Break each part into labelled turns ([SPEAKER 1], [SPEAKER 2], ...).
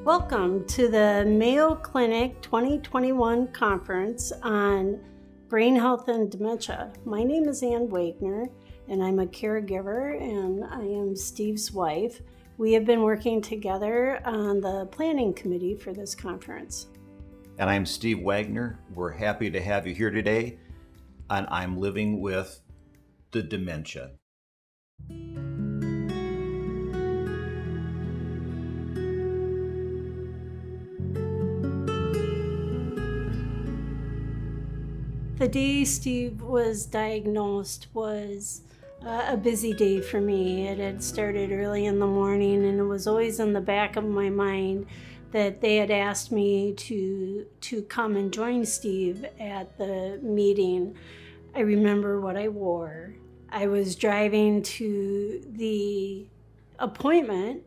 [SPEAKER 1] Welcome to the Mayo Clinic 2021 conference on brain health and dementia. My name is Steve Wagner, and I'm a caregiver, and I am Steve's wife. We have been working together on the planning committee for this conference.
[SPEAKER 2] And I'm Steve Wagner. We're happy to have you here today, and I'm living with the dementia.
[SPEAKER 1] The day Steve was diagnosed was a busy day for me. It had started early in the morning, and it was always in the back of my mind that they had asked me to come and join Steve at the meeting. I remember what I wore. I was driving to the appointment,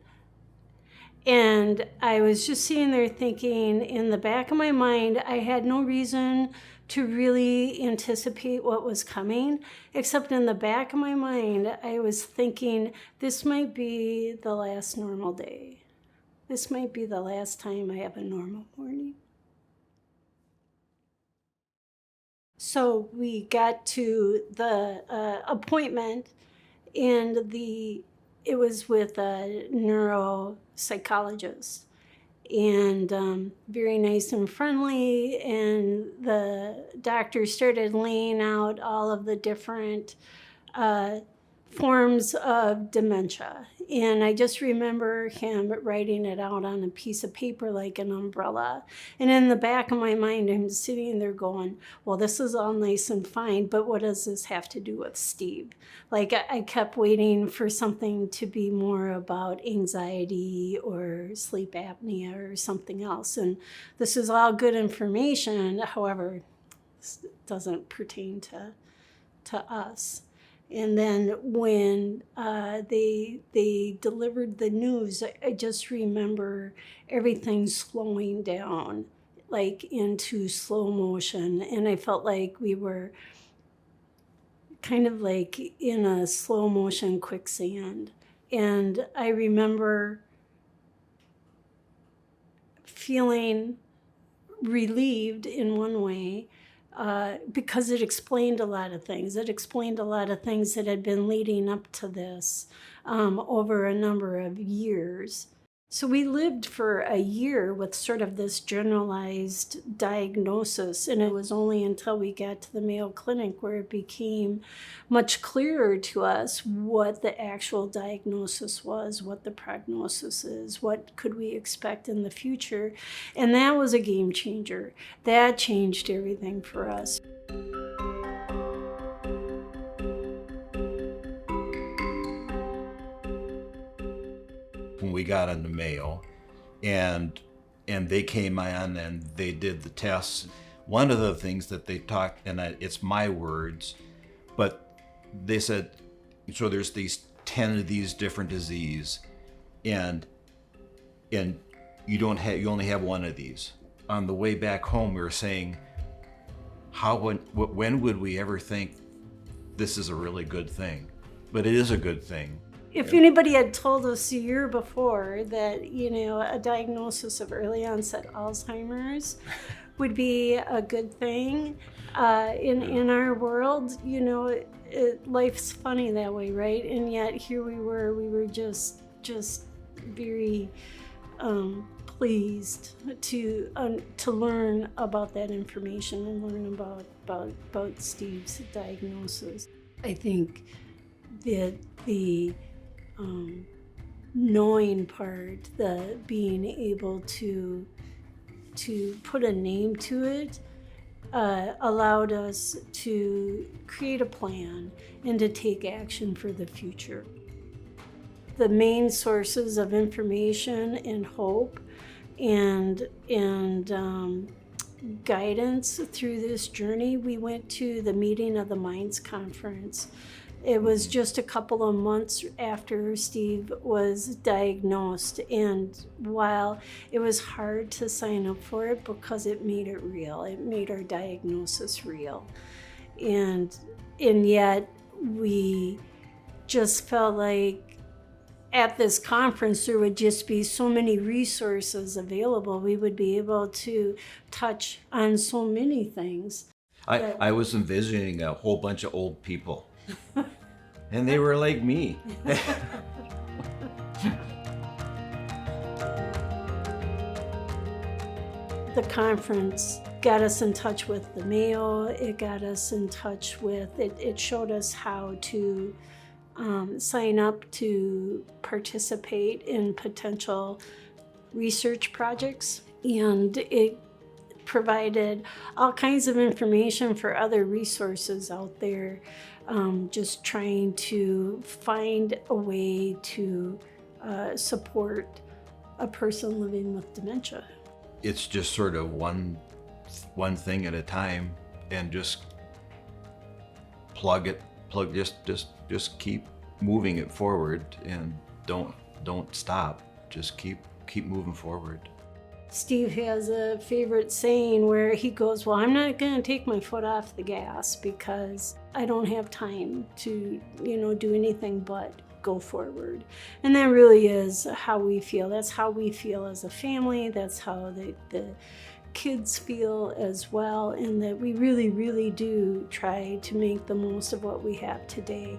[SPEAKER 1] and I was just sitting there thinking, in the back of my mind, I had no reason to really anticipate what was coming, except in the back of my mind, I was thinking, this might be the last normal day. This might be the last time I have a normal morning. So we got to the appointment, and it was with a neuropsychologist, and very nice and friendly, and the doctor started laying out all of the different forms of dementia. And I just remember him writing it out on a piece of paper like an umbrella. And in the back of my mind, I'm sitting there going, well, this is all nice and fine, but what does this have to do with Steve? Like, I kept waiting for something to be more about anxiety or sleep apnea or something else. And this is all good information. However, this doesn't pertain to us. And then when they delivered the news, I just remember everything slowing down, like into slow motion. And I felt like we were kind of like in a slow motion quicksand. And I remember feeling relieved in one way, because it explained a lot of things. It explained a lot of things that had been leading up to this over a number of years. So we lived for a year with sort of this generalized diagnosis, and it was only until we got to the Mayo Clinic where it became much clearer to us what the actual diagnosis was, what the prognosis is, what could we expect in the future. And that was a game changer. That changed everything for us.
[SPEAKER 2] When we got into Mayo, and they came on and they did the tests, one of the things that they talked, and it's my words, but they said, so there's these 10 of these different diseases, and you only have one of these. On the way back home, we were saying, when would we ever think this is a really good thing? But it is a good thing.
[SPEAKER 1] If anybody had told us a year before that, a diagnosis of early onset Alzheimer's would be a good thing in our world, life's funny that way, right? And yet here we were just very pleased to learn about that information and learn about Steve's diagnosis. I think that the knowing part, the being able to put a name to it, allowed us to create a plan and to take action for the future. The main sources of information and hope and guidance through this journey, we went to the Meeting of the Minds conference. It was just a couple of months after Steve was diagnosed, and while it was hard to sign up for it because it made it real, it made our diagnosis real, and yet we just felt like at this conference, there would just be so many resources available. We would be able to touch on so many things.
[SPEAKER 2] I was envisioning a whole bunch of old people, and they were like me.
[SPEAKER 1] The conference got us in touch with the Mayo. It got us in touch with, it showed us how to sign up to participate in potential research projects. And it provided all kinds of information for other resources out there, just trying to find a way to support a person living with dementia.
[SPEAKER 2] It's just sort of one thing at a time, and just just keep moving it forward, and don't stop. Just keep moving forward.
[SPEAKER 1] Steve has a favorite saying where he goes, well, I'm not going to take my foot off the gas because I don't have time to, do anything but go forward. And that really is how we feel. That's how we feel as a family. That's how the kids feel as well. And that we really, really do try to make the most of what we have today.